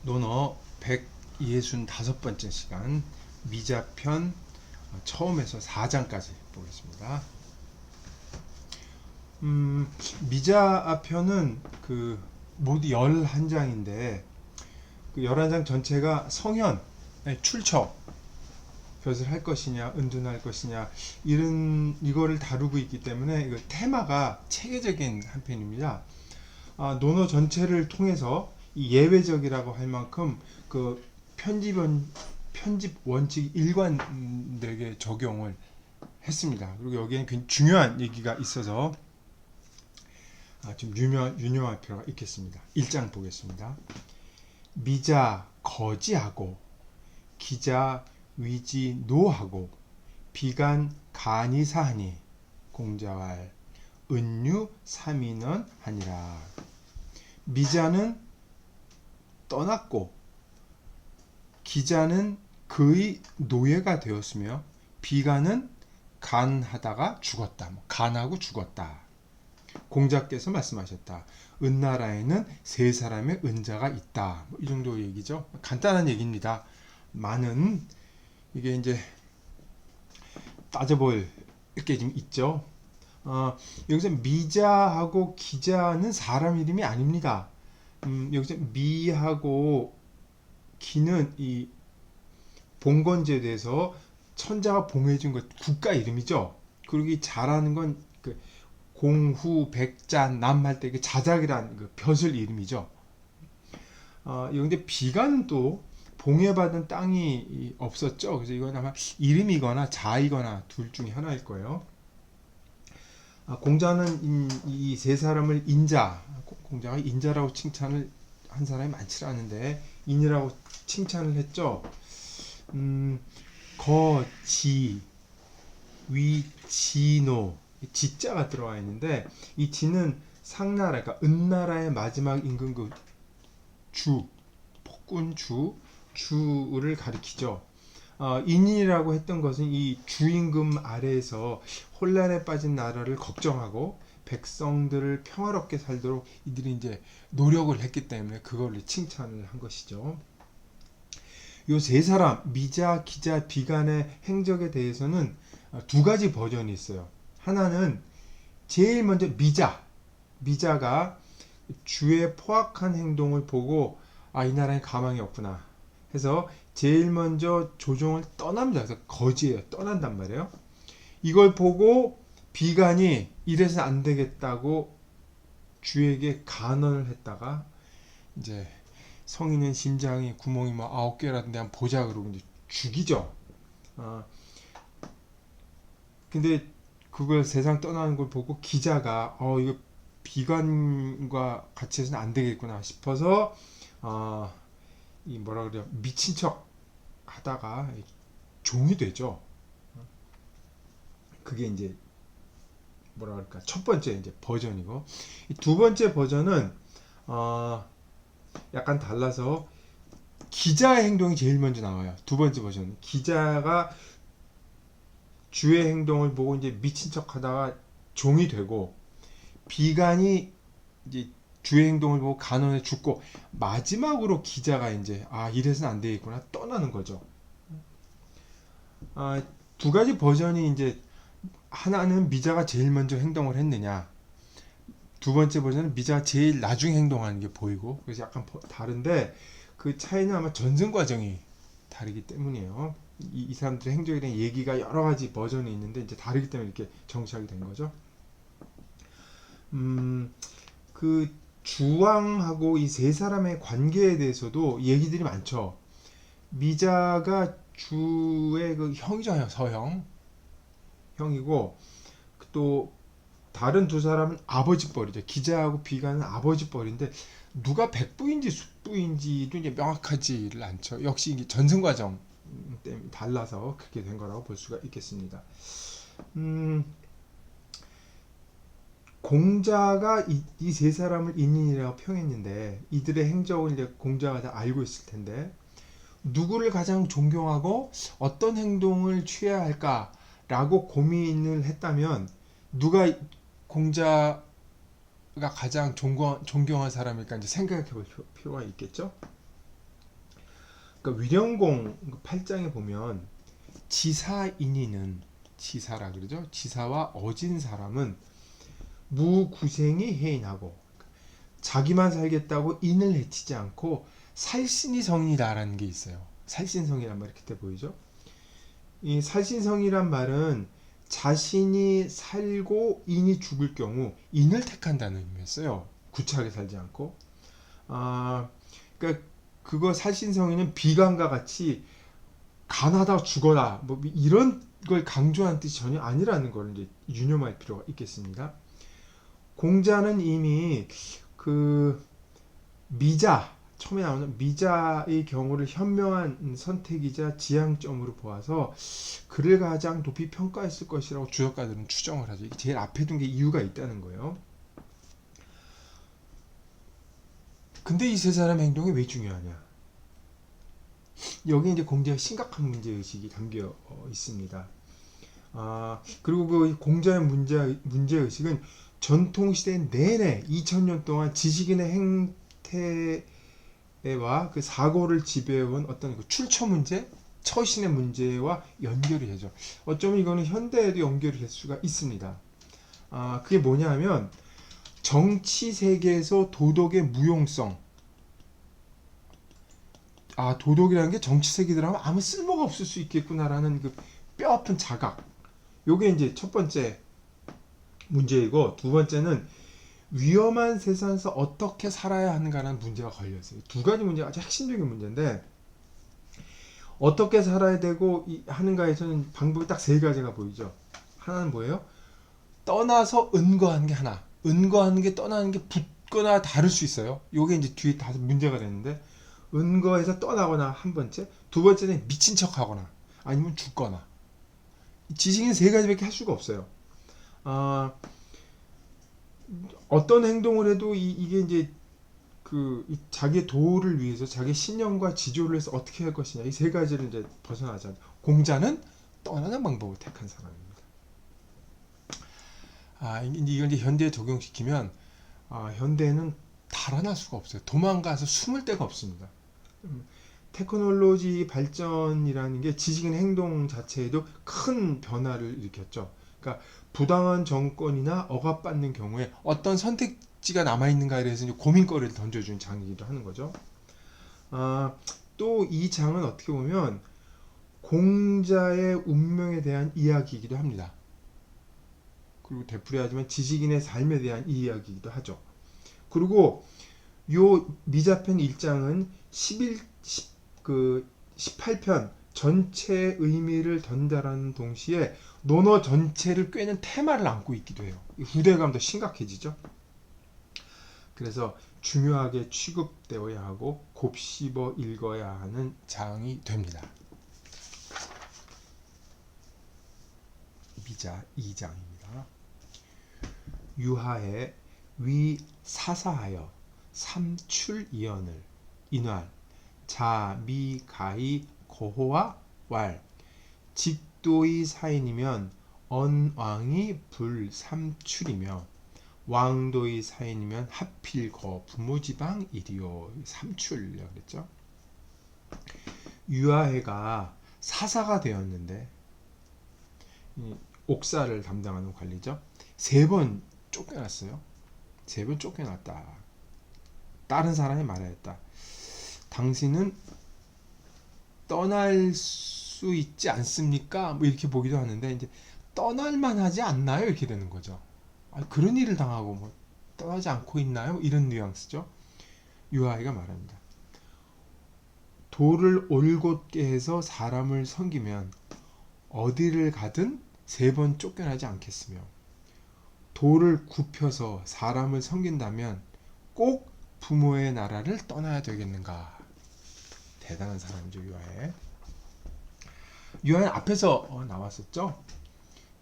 논어 165번째 시간 미자편 처음에서 4장까지 보겠습니다. 미자편은 모두 11장인데 그 11장 전체가 성현, 출처, 벼슬 할 것이냐, 은둔할 것이냐 이거를 다루고 있기 때문에 이거 테마가 체계적인 한 편입니다. 논어 전체를 통해서 이 예외적이라고 할 만큼 그 편집 원칙 일관되게 적용을 했습니다. 그리고 여기에는 굉장히 중요한 얘기가 있어서 좀 유념할 필요가 있겠습니다. 1장 보겠습니다. 미자 거지하고 기자 위지 노하고 비간 간이사하니 공자왈 은유 삼인원 하니라. 미자는 떠났고 기자는 그의 노예가 되었으며 비간은 간하다가 죽었다. 간하고 죽었다. 공자께서 말씀하셨다. 은나라에는 세 사람의 은자가 있다. 이 정도 얘기죠. 간단한 얘기입니다. 많은 이게 이제 따져볼 게 좀 있죠. 여기서 미자하고 기자는 사람 이름이 아닙니다. 여기서 미하고 기는 이 봉건제도에서 천자가 봉해준 것 국가 이름이죠. 그리고 이 자라는 건 공후 백자 남 할 때 자작이란 벼슬 이름이죠. 그런데 비가는 또 봉해받은 땅이 없었죠. 그래서 이건 아마 이름이거나 자이거나 둘 중에 하나일 거예요. 공자는 이 세 사람을 공자가 인자라고 칭찬을 한 사람이 많지 않은데 인이라고 칭찬을 했죠. 거, 지, 위, 지노 지자가 들어와 있는데 이 지는 상나라, 그러니까 은나라의 마지막 임금 폭군 주를 가리키죠. 인이라고 했던 것은 이 주임금 아래에서 혼란에 빠진 나라를 걱정하고 백성들을 평화롭게 살도록 이들이 이제 노력을 했기 때문에 그걸 칭찬을 한 것이죠. 요 세 사람 미자, 기자, 비간의 행적에 대해서는 두 가지 버전이 있어요. 하나는 제일 먼저 미자가 주의 포악한 행동을 보고 이 나라에 가망이 없구나 해서 제일 먼저 조종을 떠납니다. 그래서 거지예요. 떠난단 말이에요. 이걸 보고 비간이 이래서 안 되겠다고 주에게 간언을 했다가 이제 성인은 심장이 구멍이 9개라던데 한번 보자 그러고 이제 죽이죠. 근데 그걸 세상 떠나는 걸 보고 기자가 이거 비관과 같이 해서는 안 되겠구나 싶어서 이 뭐라 그래요, 미친 척 하다가 종이 되죠. 그게 이제 뭐라 그럴까, 첫 번째 이제 버전이고, 두 번째 버전은 약간 달라서 기자의 행동이 제일 먼저 나와요. 두 번째 버전 기자가 주의 행동을 보고 이제 미친 척 하다가 종이 되고, 비간이 이제 주의 행동을 보고 간언에 죽고, 마지막으로 기자가 이제 이래서는 안 되겠구나 떠나는 거죠. 두 가지 버전이 이제 하나는 미자가 제일 먼저 행동을 했느냐, 두 번째 버전은 미자가 제일 나중에 행동하는 게 보이고, 그래서 약간 다른데 그 차이는 아마 전승 과정이 다르기 때문이에요. 이 사람들의 행적에 대한 얘기가 여러 가지 버전이 있는데 이제 다르기 때문에 이렇게 정착이 된 거죠. 그 주왕하고 이 세 사람의 관계에 대해서도 얘기들이 많죠. 미자가 주의 그 형이죠, 형이고, 또 다른 두 사람은 아버지 뻘이죠. 기자하고 비가는 아버지 뻘인데 누가 백부인지 숙부인지도 이제 명확하지를 않죠. 역시 이게 전승 과정 때문에 달라서 그렇게 된 거라고 볼 수가 있겠습니다. 공자가 이 세 사람을 인인이라고 평했는데 이들의 행적을 이제 공자가 다 알고 있을 텐데, 누구를 가장 존경하고 어떤 행동을 취해야 할까라고 고민을 했다면 누가 공자가 가장 존경한 사람일까 이제 생각해 볼 필요가 있겠죠. 그러니까 위령공 8장에 보면 지사인이는 지사라 그러죠. 지사와 어진 사람은 무구생이 해인하고 자기만 살겠다고 인을 해치지 않고 살신이 성이다라는 게 있어요. 살신성이란 말 이렇게 보이죠. 이 살신성이란 말은 자신이 살고 인이 죽을 경우 인을 택한다는 의미였어요. 구차하게 살지 않고. 그러니까 그거 살신성이는 비관과 같이 가나다 죽어라 뭐 이런 걸 강조한 뜻이 전혀 아니라는 걸 이제 유념할 필요가 있겠습니다. 공자는 이미 그 미자 처음에 나오는 미자의 경우를 현명한 선택이자 지향점으로 보아서 그를 가장 높이 평가했을 것이라고 주석가들은 추정을 하죠. 이게 제일 앞에 둔 게 이유가 있다는 거예요. 근데 이 세 사람의 행동이 왜 중요하냐? 여기 이제 공자의 심각한 문제의식이 담겨 있습니다. 그리고 그 공자의 문제의식은 전통시대 내내 2000년 동안 지식인의 행태와 그 사고를 지배해온 어떤 그 출처 문제, 처신의 문제와 연결이 되죠. 어쩌면 이거는 현대에도 연결이 될 수가 있습니다. 그게 뭐냐 하면 정치 세계에서 도덕의 무용성, 도덕이라는 게 정치 세계들하고 아무 쓸모가 없을 수 있겠구나라는 그 뼈아픈 자각. 요게 이제 첫 번째 문제이고, 두 번째는 위험한 세상에서 어떻게 살아야 하는가라는 문제가 걸려있어요. 두 가지 문제가 아주 핵심적인 문제인데, 어떻게 살아야 되고 하는가에서는 방법이 딱 세 가지가 보이죠. 하나는 뭐예요? 떠나서 은거하는 게 하나. 은거하는 게 떠나는 게 붙거나 다를 수 있어요. 요게 이제 뒤에 다 문제가 되는데, 은거에서 떠나거나 한 번째, 두 번째는 미친 척하거나 아니면 죽거나. 지식인 세 가지밖에 할 수가 없어요. 어떤 행동을 해도 이게 이제 자기의 도를 위해서 자기 신념과 지조를 해서 어떻게 할 것이냐, 이 세 가지를 이제 벗어나자. 공자는 떠나는 방법을 택한 사람입니다. 이걸 이제 현대에 적용시키면 현대에는 달아날 수가 없어요. 도망가서 숨을 데가 없습니다. 테크놀로지 발전이라는 게 지식인 행동 자체에도 큰 변화를 일으켰죠. 그러니까 부당한 정권이나 억압받는 경우에 어떤 선택지가 남아있는가에 대해서 이제 고민거리를 던져주는 장이기도 하는 거죠. 또 이 장은 어떻게 보면 공자의 운명에 대한 이야기이기도 합니다. 그리고 되풀이하지만 지식인의 삶에 대한 이야기이기도 하죠. 그리고 요 미자편 1장은 18편 전체의 의미를 전달하는 동시에 논어 전체를 꿰는 테마를 안고 있기도 해요. 후대감도 심각해지죠. 그래서 중요하게 취급되어야 하고 곱씹어 읽어야 하는 장이 됩니다. 미자 2장입니다. 유하에 위 사사하여 삼출이언을 인활 자미가히 고호와 왈 직도의 사인이면 언왕이 불삼출이며 왕도의 사인이면 하필거 부모지방 일이요. 삼출이라고 그랬죠. 유아해가 사사가 되었는데 옥사를 담당하는 관리죠. 3번 쫓겨났어요. 3번 쫓겨났다. 다른 사람이 말하였다. 당신은 떠날 수 있지 않습니까? 뭐 이렇게 보기도 하는데 이제 떠날만 하지 않나요? 이렇게 되는 거죠. 그런 일을 당하고 뭐 떠나지 않고 있나요? 이런 뉘앙스죠. 유아이가 말합니다. 도를 올곧게 해서 사람을 섬기면 어디를 가든 3번 쫓겨나지 않겠으며 도를 굽혀서 사람을 섬긴다면 꼭 부모의 나라를 떠나야 되겠는가. 대단한 사람이죠. 유아에. 유아는 앞에서 나왔었죠.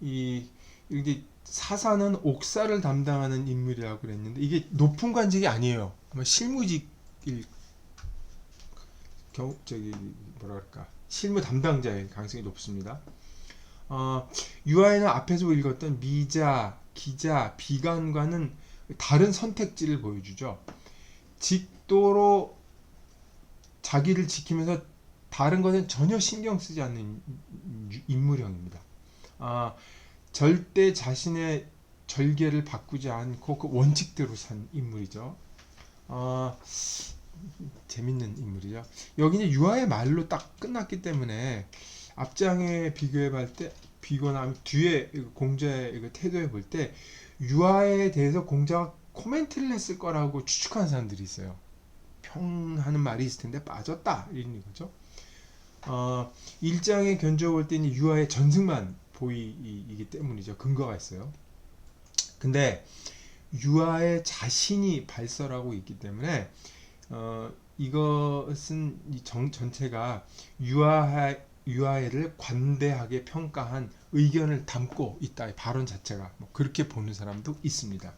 이게 사사는 옥사를 담당하는 인물이라고 그랬는데 이게 높은 관직이 아니에요. 아마 실무직일 실무 담당자의 가능성이 높습니다. 유아에는 앞에서 읽었던 미자, 기자, 비관과는 다른 선택지를 보여주죠. 직도로 자기를 지키면서 다른 것은 전혀 신경 쓰지 않는 인물형입니다. 절대 자신의 절개를 바꾸지 않고 그 원칙대로 산 인물이죠. 아, 재밌는 인물이죠. 여기는 유아의 말로 딱 끝났기 때문에 앞장에 비교해 때 비교나 뒤에 공자의 태도에 볼 때 유아에 대해서 공자가 코멘트를 했을 거라고 추측하는 사람들이 있어요. 평하는 말이 있을 텐데 빠졌다 이런 거죠. 1장에 견주어 때는 유아의 전승만 보이기 때문이죠. 근거가 있어요. 근데 유아의 자신이 발설하고 있기 때문에 이것은 전체가 유아애를 관대하게 평가한 의견을 담고 있다. 발언 자체가 그렇게 보는 사람도 있습니다.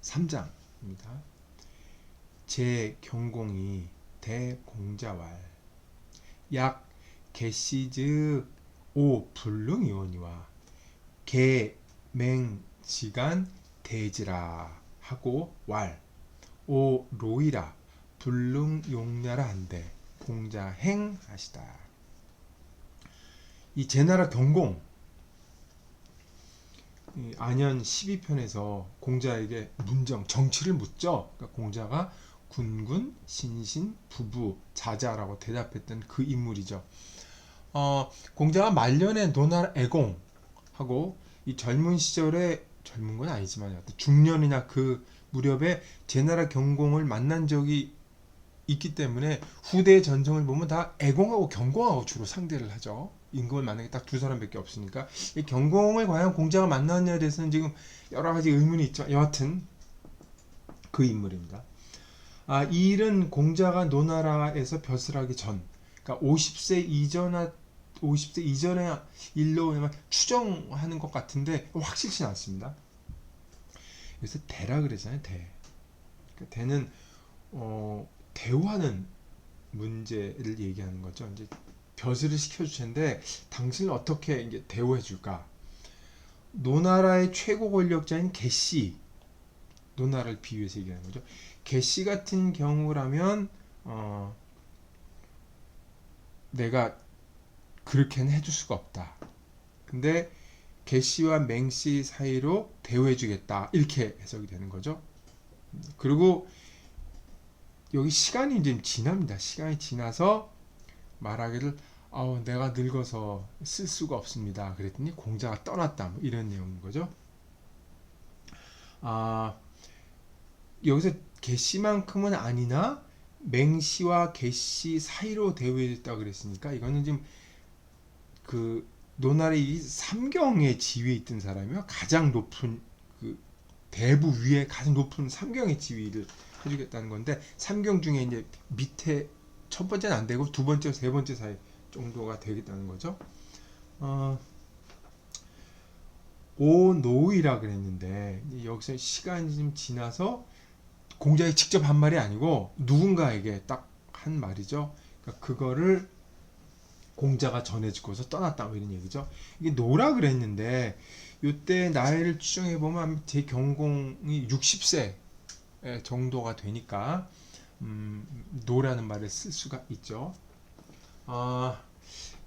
3장입니다. 제 경공이 대공자왈 약 개시즉 오 불능이오니와 개맹지간 대지라 하고 왈 오 로이라 불능용냐라 한데 공자 행하시다. 이 제나라 경공 안현 12편에서 공자에게 문정 정치를 묻죠. 그러니까 공자가 군군, 신신, 부부, 자자라고 대답했던 그 인물이죠. 공자가 말년에 노나라 애공하고 이 젊은 시절에 젊은 건 아니지만 중년이나 그 무렵에 제나라 경공을 만난 적이 있기 때문에 후대의 전성을 보면 다 애공하고 경공하고 주로 상대를 하죠. 임금을 만나게 딱 두 사람밖에 없으니까 이 경공을 과연 공자가 만났냐에 대해서는 지금 여러 가지 의문이 있죠. 여하튼 그 인물입니다. 이 일은 공자가 노나라에서 벼슬하기 전, 그러니까 50세 이전의 일로 추정하는 것 같은데 확실치 않습니다. 그래서 대라 그러잖아요. 대. 그러니까 대는 대우하는 문제를 얘기하는 거죠. 이제 벼슬을 시켜줄 텐데 당신을 어떻게 이제 대우해줄까? 노나라의 최고 권력자인 개씨, 노나라를 비유해서 얘기하는 거죠. 개씨 같은 경우라면 내가 그렇게는 해줄 수가 없다. 근데 개씨와 맹씨 사이로 대우해주겠다 이렇게 해석이 되는 거죠. 그리고 여기 시간이 이제 지납니다. 시간이 지나서 말하기를 내가 늙어서 쓸 수가 없습니다. 그랬더니 공자가 떠났다. 뭐 이런 내용인 거죠. 여기서 개씨만큼은 아니나 맹씨와 개씨 사이로 대우해줬다 그랬으니까 이거는 지금 그 노나라의 삼경의 지위에 있던 사람이요. 가장 높은 그 대부 위에 가장 높은 삼경의 지위를 해주겠다는 건데 삼경 중에 이제 밑에 첫 번째는 안 되고 두 번째, 세 번째 사이 정도가 되겠다는 거죠. 오노이라 그랬는데 여기서 시간이 좀 지나서 공자가 직접 한 말이 아니고 누군가에게 딱 한 말이죠. 그러니까 그거를 공자가 전해주고서 떠났다 뭐 이런 얘기죠. 이게 노라 그랬는데 이때 나이를 추정해 보면 제 경공이 60세 정도가 되니까 노라는 말을 쓸 수가 있죠.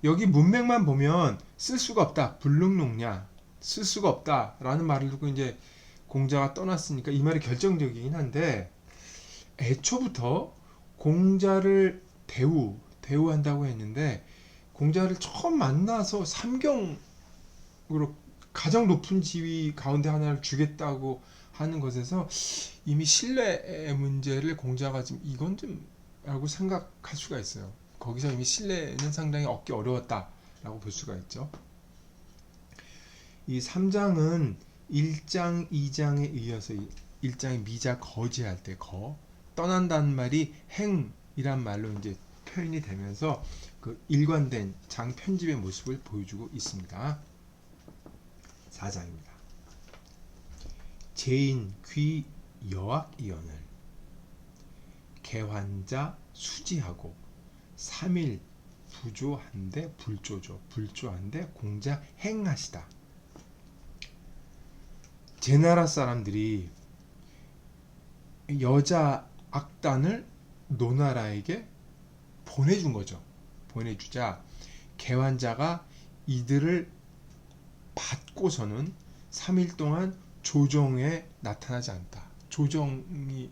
여기 문맥만 보면 쓸 수가 없다, 불능록냐, 쓸 수가 없다라는 말을 듣고 이제 공자가 떠났으니까 이 말이 결정적이긴 한데 애초부터 공자를 대우한다고 했는데 공자를 처음 만나서 삼경으로 가장 높은 지위 가운데 하나를 주겠다고 하는 것에서 이미 신뢰의 문제를 공자가 지금 이건 좀 라고 생각할 수가 있어요. 거기서 이미 신뢰는 상당히 얻기 어려웠다라고 볼 수가 있죠. 이 3장은 1장, 2장에 이어서 1장이 미자 거지할 때 떠난다는 말이 행이란 말로 이제 표현이 되면서 그 일관된 장 편집의 모습을 보여주고 있습니다. 4장입니다. 제인 귀 여학이언을 개환자 수지하고 3일 부조한데 불조한데 공자 행하시다. 제나라 사람들이 여자 악단을 노나라에게 보내준 거죠. 보내주자 개환자가 이들을 받고서는 3일 동안 조정에 나타나지 않다. 조정이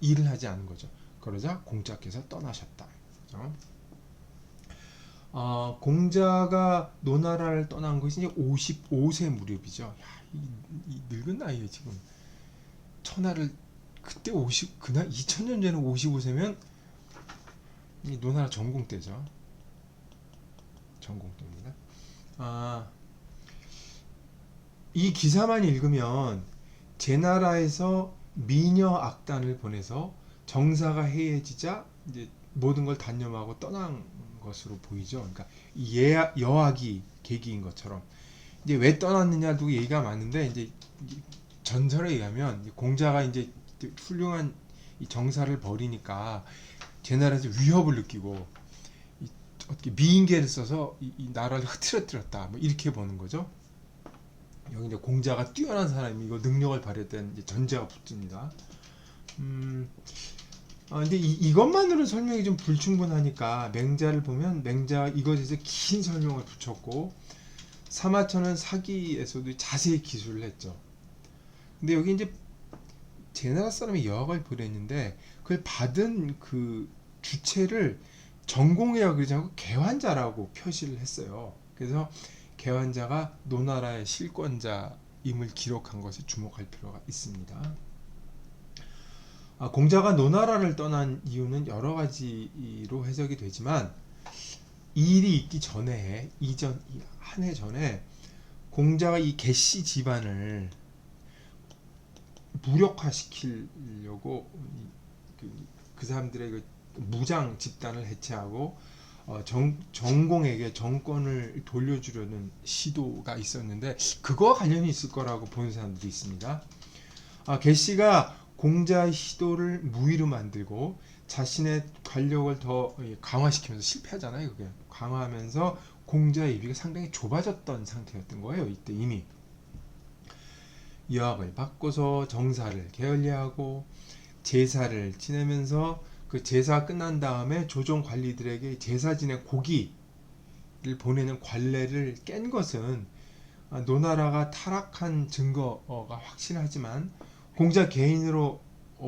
일을 하지 않은 거죠. 그러자 공자께서 떠나셨다. 그렇죠? 공자가 노나라를 떠난 것이 이제 55세 무렵이죠. 야, 이 늙은 나이에 지금 천하를 그때 50 그날 2000년 전에 55세면 이 노나라 전공 때죠. 전공 때입니다. 이 기사만 읽으면 제나라에서 미녀 악단을 보내서 정사가 해해지자 이제 모든 걸 단념하고 떠난 것으로 보이죠. 그러니까 여학이 계기인 것처럼 이제 왜 떠났느냐도 얘기가 많은데 이제 전설에 의하면 공자가 이제 훌륭한 이 정사를 벌이니까 제나라에서 위협을 느끼고 어떻게 미인계를 써서 이 나라를 흐트러뜨렸다. 뭐 이렇게 보는 거죠. 여기 이제 공자가 뛰어난 사람이 이거 능력을 발휘했다는 이제 전제가 붙습니다. 근데 이것만으로는 설명이 좀 불충분하니까 맹자를 보면 맹자가 이것에서 긴 설명을 붙였고 사마천은 사기에서도 자세히 기술을 했죠. 근데 여기 이제 제나라 사람이 여학을 보냈는데 그걸 받은 그 주체를 전공이라고 그러지 않고 개환자라고 표시를 했어요. 그래서 개환자가 노나라의 실권자임을 기록한 것에 주목할 필요가 있습니다. 공자가 노나라를 떠난 이유는 여러 가지로 해석이 되지만 이 일이 있기 전에 한 해 전에 공자가 이 개씨 집안을 무력화시키려고 그 사람들의 그 무장 집단을 해체하고 정공에게 정권을 돌려주려는 시도가 있었는데 그거와 관련이 있을 거라고 보는 사람들이 있습니다. 개씨가 공자의 시도를 무위로 만들고 자신의 권력을 더 강화시키면서 실패하잖아요. 그게 강화하면서 공자의 입위가 상당히 좁아졌던 상태였던 거예요. 이때 이미 여학을 바꿔서 정사를 게을리하고 제사를 지내면서 그 제사 끝난 다음에 조정 관리들에게 제사 지내 고기를 보내는 관례를 깬 것은 노나라가 타락한 증거가 확실하지만 공자 개인으로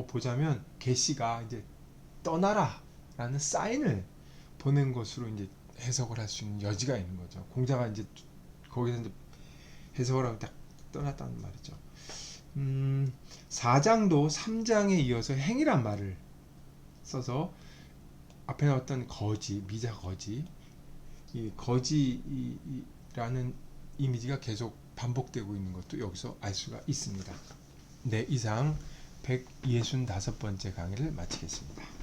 보자면 개씨가 이제 떠나라라는 사인을 보낸 것으로 이제 해석을 할 수 있는 여지가 있는 거죠. 공자가 이제 거기서 이제 해석을 하고 딱 떠났다는 말이죠. 4장도 3장에 이어서 행이란 말을 써서 앞에 나왔던 거지, 미자 거지, 이 거지라는 이미지가 계속 반복되고 있는 것도 여기서 알 수가 있습니다. 네, 이상 165번째 강의를 마치겠습니다.